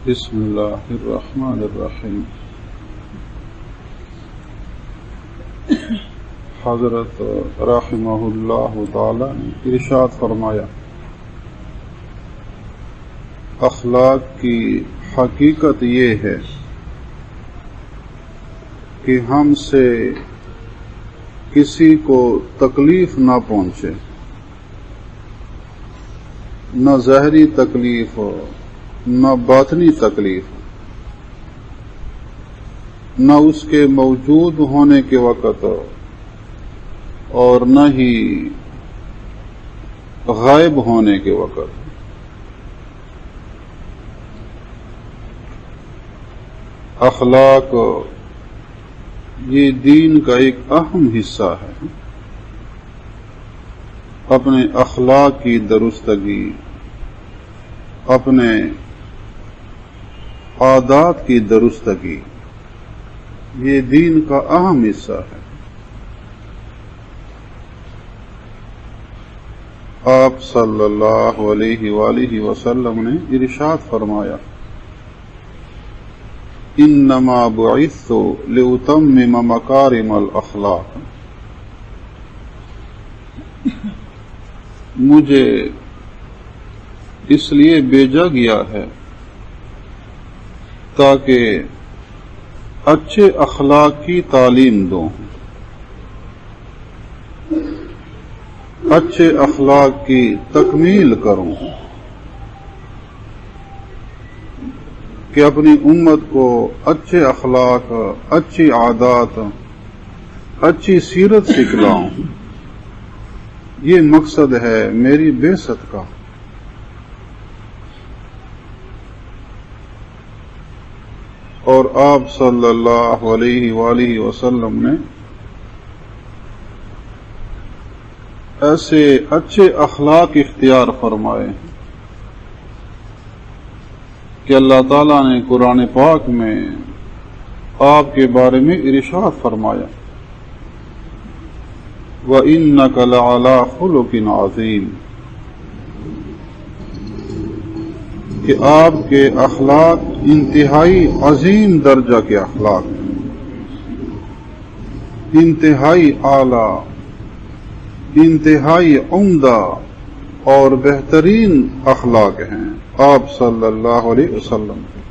بسم اللہ الرحمن الرحیم۔ حضرت رحمہ اللہ تعالی نے ارشاد فرمایا، اخلاق کی حقیقت یہ ہے کہ ہم سے کسی کو تکلیف نہ پہنچے، نہ ظاہری تکلیف ہو نہ باطنی تکلیف، نہ اس کے موجود ہونے کے وقت ہو اور نہ ہی غائب ہونے کے وقت۔ اخلاق یہ دین کا ایک اہم حصہ ہے۔ اپنے اخلاق کی درستگی، اپنے عادات کی درستگی، یہ دین کا اہم حصہ ہے۔ آپ صلی اللہ علیہ وآلہ وسلم نے ارشاد فرمایا، انما بعثت لأتمم مکارم الاخلاق، مجھے اس لیے بھیجا گیا ہے تاکہ اچھے اخلاق کی تعلیم دوں، اچھے اخلاق کی تکمیل کروں، کہ اپنی امت کو اچھے اخلاق، اچھی عادات، اچھی سیرت سکھلاؤں۔ یہ مقصد ہے میری بعثت کا۔ اور آپ صلی اللہ علیہ وآلہ وسلم نے ایسے اچھے اخلاق اختیار فرمائے کہ اللہ تعالیٰ نے قرآن پاک میں آپ کے بارے میں ارشاد فرمایا، وَإِنَّكَ لَعَلَىٰ خُلُقٍ عَظِيمٍ، کہ آپ کے اخلاق انتہائی عظیم درجہ کے اخلاق ہیں، انتہائی اعلیٰ، انتہائی عمدہ اور بہترین اخلاق ہیں آپ صلی اللہ علیہ وسلم کے۔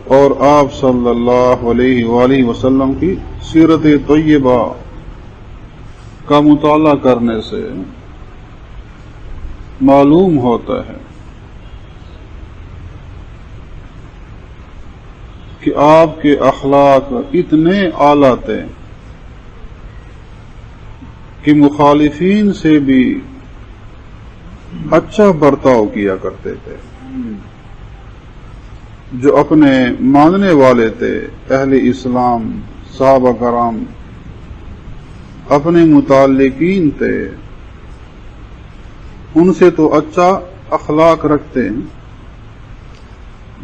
اور آپ صلی اللہ علیہ وآلہ وسلم کی سیرت طیبہ کا مطالعہ کرنے سے معلوم ہوتا ہے کہ آپ کے اخلاق اتنے اعلیٰ تھے کہ مخالفین سے بھی اچھا برتاؤ کیا کرتے تھے۔ جو اپنے ماننے والے تھے، اہل اسلام، صحابہ کرام، اپنے متعلقین تھے، ان سے تو اچھا اخلاق رکھتے ہیں۔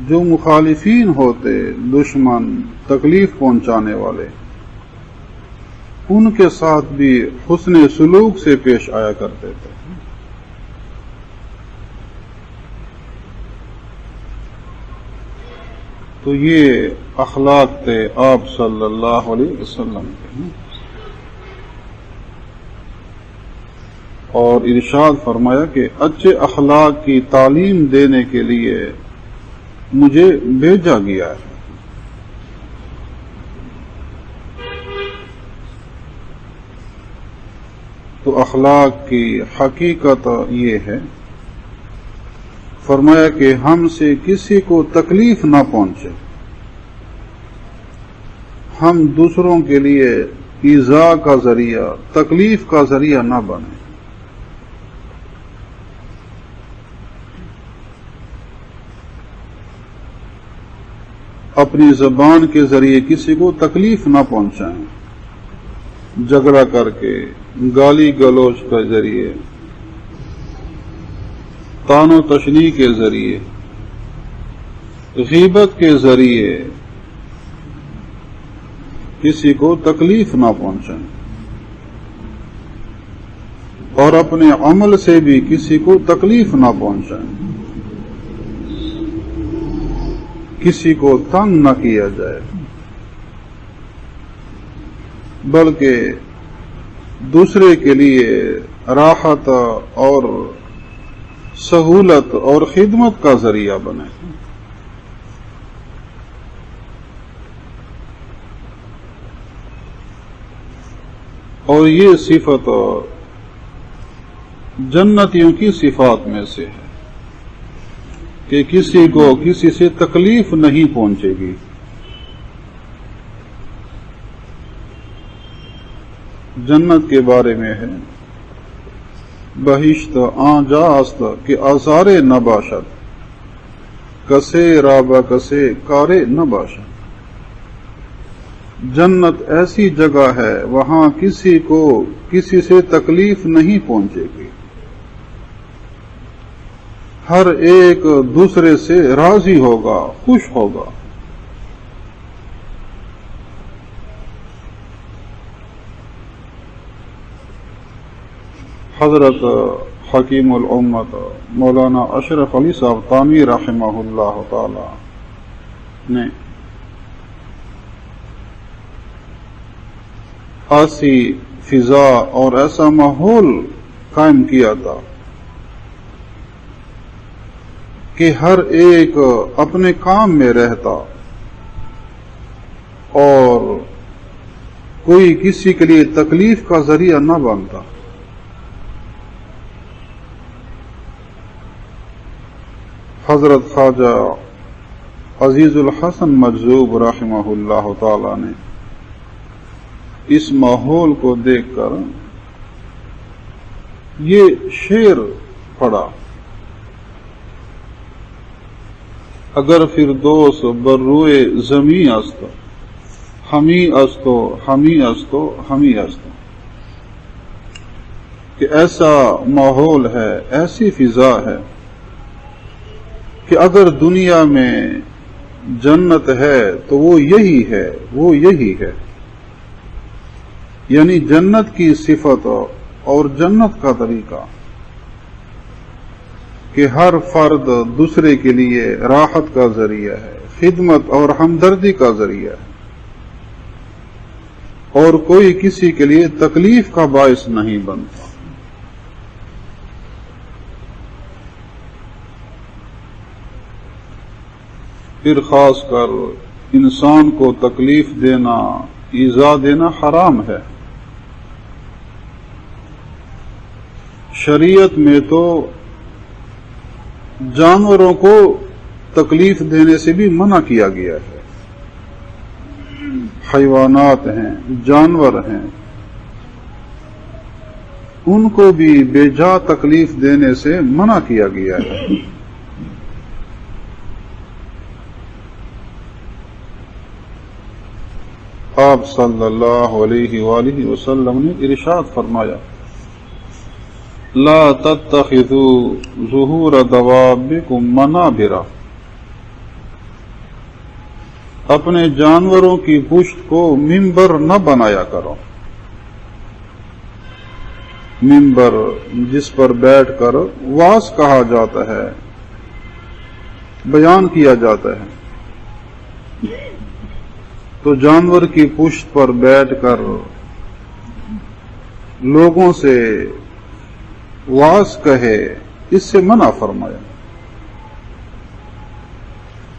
جو مخالفین ہوتے، دشمن، تکلیف پہنچانے والے، ان کے ساتھ بھی حسن سلوک سے پیش آیا کرتے تھے۔ تو یہ اخلاق تھے آپ صلی اللہ علیہ وسلم کے۔ اور ارشاد فرمایا کہ اچھے اخلاق کی تعلیم دینے کے لیے مجھے بھیجا گیا ہے۔ تو اخلاق کی حقیقت یہ ہے، فرمایا کہ ہم سے کسی کو تکلیف نہ پہنچے، ہم دوسروں کے لیے ایذا کا ذریعہ، تکلیف کا ذریعہ نہ بنے۔ اپنی زبان کے ذریعے کسی کو تکلیف نہ پہنچائیں، جھگڑا کر کے، گالی گلوچ کے ذریعے، طعن و تشنیع کے ذریعے، غیبت کے ذریعے کسی کو تکلیف نہ پہنچائیں۔ اور اپنے عمل سے بھی کسی کو تکلیف نہ پہنچائیں، کسی کو تنگ نہ کیا جائے، بلکہ دوسرے کے لیے راحت اور سہولت اور خدمت کا ذریعہ بنے۔ اور یہ صفت جنتیوں کی صفات میں سے ہے کہ کسی کو کسی سے تکلیف نہیں پہنچے گی۔ جنت کے بارے میں ہے بہشت آنجا است کہ آثار نباشد کسے رابع کسے کارے نباشد۔ جنت ایسی جگہ ہے وہاں کسی کو کسی سے تکلیف نہیں پہنچے گی، ہر ایک دوسرے سے راضی ہوگا، خوش ہوگا۔ حضرت حکیم الامت مولانا اشرف علی صاحب تانوی رحمہ اللہ تعالی نے ایسی فضا اور ایسا ماحول قائم کیا تھا کہ ہر ایک اپنے کام میں رہتا اور کوئی کسی کے لیے تکلیف کا ذریعہ نہ بنتا۔ حضرت خواجہ عزیز الحسن مجذوب رحمہ اللہ تعالی نے اس ماحول کو دیکھ کر یہ شعر پڑھا، اگر فردوس بر روئے زمیں است ہمی استو ہمی استو ہمی استو، کہ ایسا ماحول ہے، ایسی فضا ہے کہ اگر دنیا میں جنت ہے تو وہ یہی ہے، وہ یہی ہے، یعنی جنت کی صفت اور جنت کا طریقہ کہ ہر فرد دوسرے کے لیے راحت کا ذریعہ ہے، خدمت اور ہمدردی کا ذریعہ ہے، اور کوئی کسی کے لیے تکلیف کا باعث نہیں بنتا۔ پھر خاص کر انسان کو تکلیف دینا، ایذا دینا حرام ہے۔ شریعت میں تو جانوروں کو تکلیف دینے سے بھی منع کیا گیا ہے۔ حیوانات ہیں، جانور ہیں، ان کو بھی بے جا تکلیف دینے سے منع کیا گیا ہے۔ آپ صلی اللہ علیہ وآلہ وسلم نے ارشاد فرمایا، لا تتخذوا ظہور دوابکم منابرا، اپنے جانوروں کی پشت کو ممبر نہ بنایا کرو۔ ممبر جس پر بیٹھ کر واعظ کہا جاتا ہے، بیان کیا جاتا ہے، تو جانور کی پشت پر بیٹھ کر لوگوں سے واعظ کہے، اس سے منع فرمایا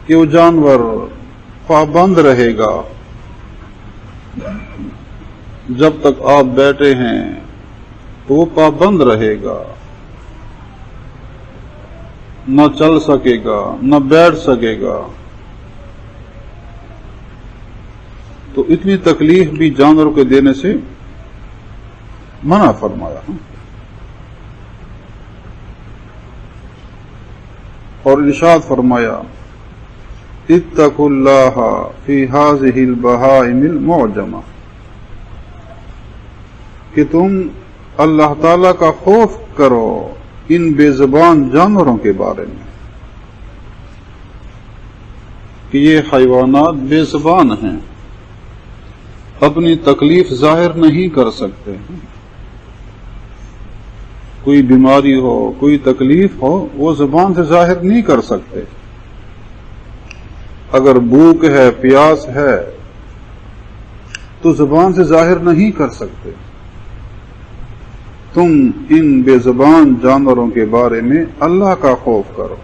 کہ وہ جانور پابند رہے گا، جب تک آپ بیٹھے ہیں تو وہ پابند رہے گا، نہ چل سکے گا، نہ بیٹھ سکے گا۔ تو اتنی تکلیف بھی جانوروں کے دینے سے منع فرمایا۔ اور ارشاد فرمایا، اتقوا اللہ فی ہذہ البہائم المعجمہ، کہ تم اللہ تعالی کا خوف کرو ان بے زبان جانوروں کے بارے میں، کہ یہ حیوانات بے زبان ہیں، اپنی تکلیف ظاہر نہیں کر سکتے، کوئی بیماری ہو، کوئی تکلیف ہو، وہ زبان سے ظاہر نہیں کر سکتے۔ اگر بھوک ہے، پیاس ہے، تو زبان سے ظاہر نہیں کر سکتے۔ تم ان بے زبان جانوروں کے بارے میں اللہ کا خوف کرو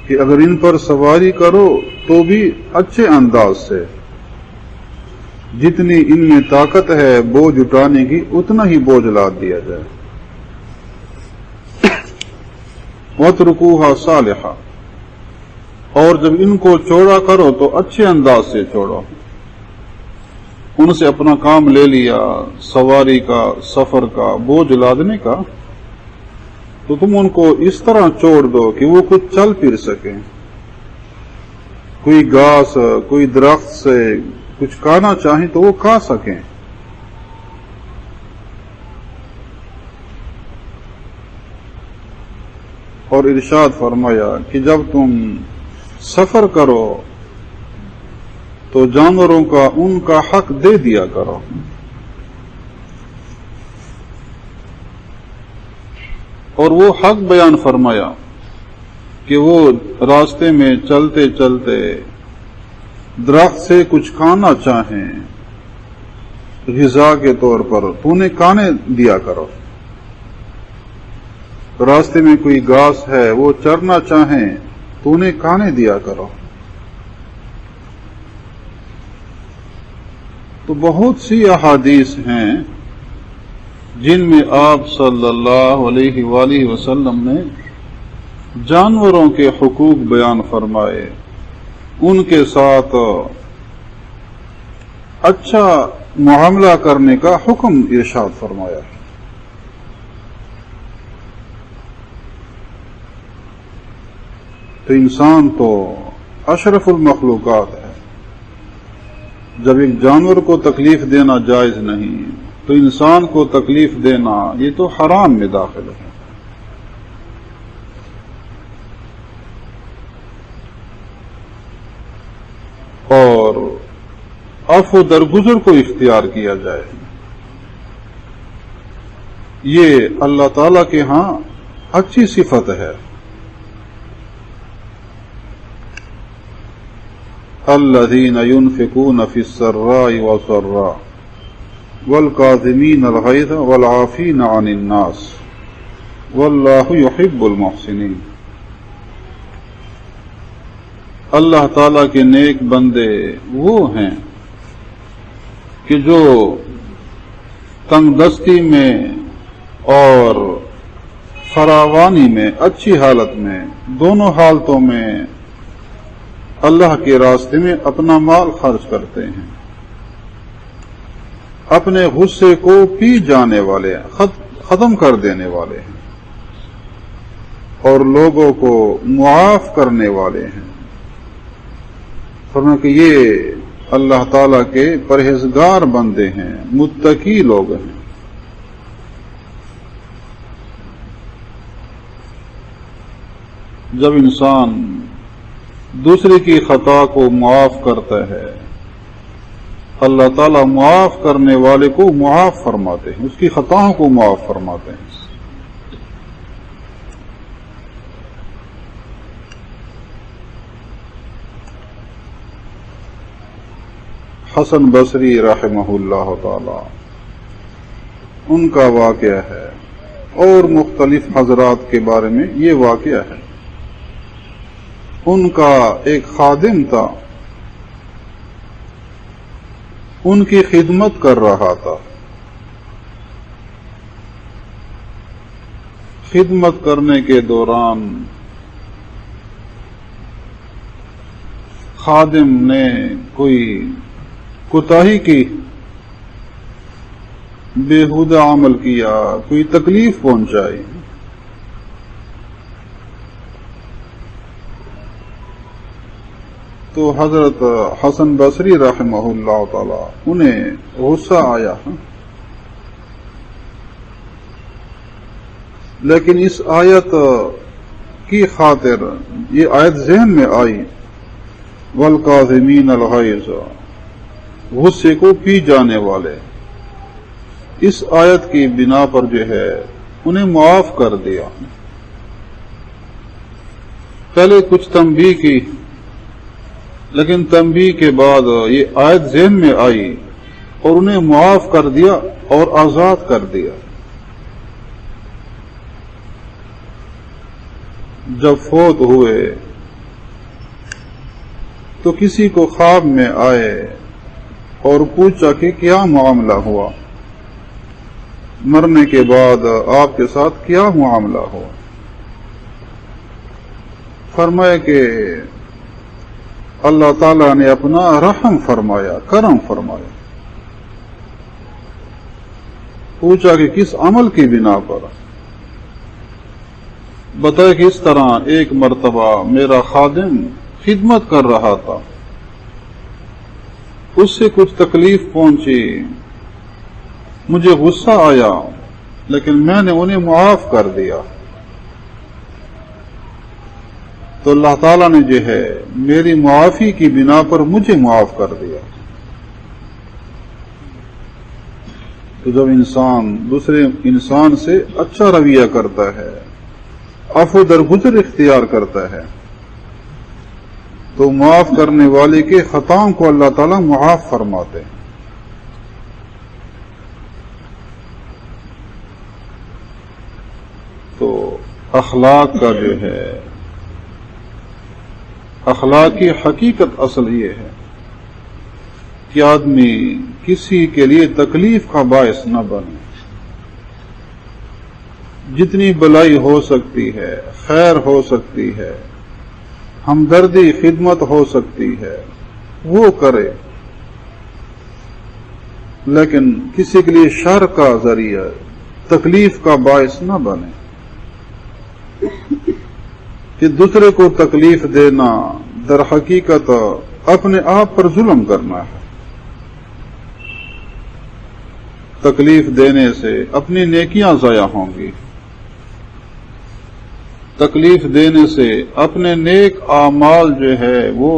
کہ اگر ان پر سواری کرو تو بھی اچھے انداز سے، جتنی ان میں طاقت ہے بوجھ اٹھانے کی اتنا ہی بوجھ لاد دیا جائے۔ وَاتْرُكُوهَا صَالِحًا، اور جب ان کو چھوڑا کرو تو اچھے انداز سے چھوڑو۔ ان سے اپنا کام لے لیا، سواری کا، سفر کا، بوجھ لادنے کا، تو تم ان کو اس طرح چھوڑ دو کہ وہ کچھ چل پھر سکیں، کوئی گھاس، کوئی درخت سے کچھ کھانا چاہیں تو وہ کھا سکیں۔ اور ارشاد فرمایا کہ جب تم سفر کرو تو جانوروں کا ان کا حق دے دیا کرو۔ اور وہ حق بیان فرمایا کہ وہ راستے میں چلتے چلتے درخت سے کچھ کھانا چاہیں غذا کے طور پر تو انہیں کھانے دیا کرو۔ راستے میں کوئی گھاس ہے، وہ چرنا چاہیں تو انہیں کھانے دیا کرو۔ تو بہت سی احادیث ہیں جن میں آپ صلی اللہ علیہ وآلہ وسلم نے جانوروں کے حقوق بیان فرمائے، ان کے ساتھ اچھا معاملہ کرنے کا حکم ارشاد فرمایا۔ تو انسان تو اشرف المخلوقات ہے، جب ایک جانور کو تکلیف دینا جائز نہیں تو انسان کو تکلیف دینا یہ تو حرام میں داخل ہے۔ اور عفو درگزر کو اختیار کیا جائے، یہ اللہ تعالی کے ہاں اچھی صفت ہے۔ الذین ينفقون فی السراء والضراء والکاظمین الغیظ والعافین عن الناس واللہ یحب المحسنین۔ اللہ تعالیٰ کے نیک بندے وہ ہیں کہ جو تنگ دستی میں اور فراوانی میں، اچھی حالت میں، دونوں حالتوں میں اللہ کے راستے میں اپنا مال خرچ کرتے ہیں، اپنے غصے کو پی جانے والے، ختم کر دینے والے ہیں، اور لوگوں کو معاف کرنے والے ہیں۔ فرمایا کہ یہ اللہ تعالیٰ کے پرہیزگار بندے ہیں، متقی لوگ ہیں۔ جب انسان دوسرے کی خطا کو معاف کرتا ہے، اللہ تعالیٰ معاف کرنے والے کو معاف فرماتے ہیں، اس کی خطاؤں کو معاف فرماتے ہیں۔ حسن بصری رحمہ اللہ تعالی، ان کا واقعہ ہے، اور مختلف حضرات کے بارے میں یہ واقعہ ہے۔ ان کا ایک خادم تھا، ان کی خدمت کر رہا تھا۔ خدمت کرنے کے دوران خادم نے کوئی کوتاہی کی، بےہودہ عمل کیا، کوئی تکلیف پہنچائی، تو حضرت حسن بصری رحمہ اللہ تعالی انہیں غصہ آیا، لیکن اس آیت کی خاطر یہ آیت ذہن میں آئی، والکاظمین الغیظ، غصے کو پی جانے والے، اس آیت کی بنا پر جو ہے انہیں معاف کر دیا. پہلے کچھ تنبیہ کی، لیکن تنبیہ کے بعد یہ آیت ذہن میں آئی اور انہیں معاف کر دیا اور آزاد کر دیا. جب فوت ہوئے تو کسی کو خواب میں آئے اور پوچھا کہ کیا معاملہ ہوا، مرنے کے بعد آپ کے ساتھ کیا معاملہ ہوا؟ فرمایا کہ اللہ تعالیٰ نے اپنا رحم فرمایا، کرم فرمایا. پوچھا کہ کس عمل کی بنا پر؟ بتایا کہ اس طرح ایک مرتبہ میرا خادم خدمت کر رہا تھا، اس سے کچھ تکلیف پہنچی، مجھے غصہ آیا لیکن میں نے انہیں معاف کر دیا، تو اللہ تعالیٰ نے جو ہے میری معافی کی بنا پر مجھے معاف کر دیا. تو جب انسان دوسرے انسان سے اچھا رویہ کرتا ہے، عفو درگزر اختیار کرتا ہے، تو معاف کرنے والے کے خطاؤں کو اللہ تعالیٰ معاف فرماتے ہیں. تو اخلاق کا جو ہے اخلاق کی حقیقت اصل یہ ہے کہ آدمی کسی کے لیے تکلیف کا باعث نہ بنے. جتنی بلائی ہو سکتی ہے، خیر ہو سکتی ہے، ہمدردی خدمت ہو سکتی ہے، وہ کرے، لیکن کسی کے لیے شر کا ذریعہ، تکلیف کا باعث نہ بنے. کہ دوسرے کو تکلیف دینا در حقیقت اپنے آپ پر ظلم کرنا ہے. تکلیف دینے سے اپنی نیکیاں ضائع ہوں گی، تکلیف دینے سے اپنے نیک اعمال جو ہے وہ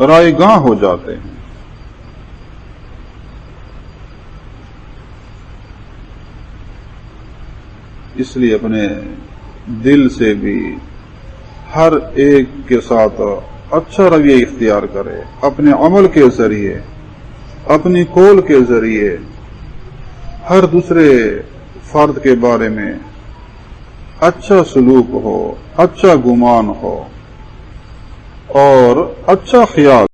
رائے گاں ہو جاتے ہیں. اس لیے اپنے دل سے بھی ہر ایک کے ساتھ اچھا رویہ اختیار کرے، اپنے عمل کے ذریعے، اپنی قول کے ذریعے ہر دوسرے فرد کے بارے میں اچھا سلوک ہو، اچھا گمان ہو اور اچھا خیال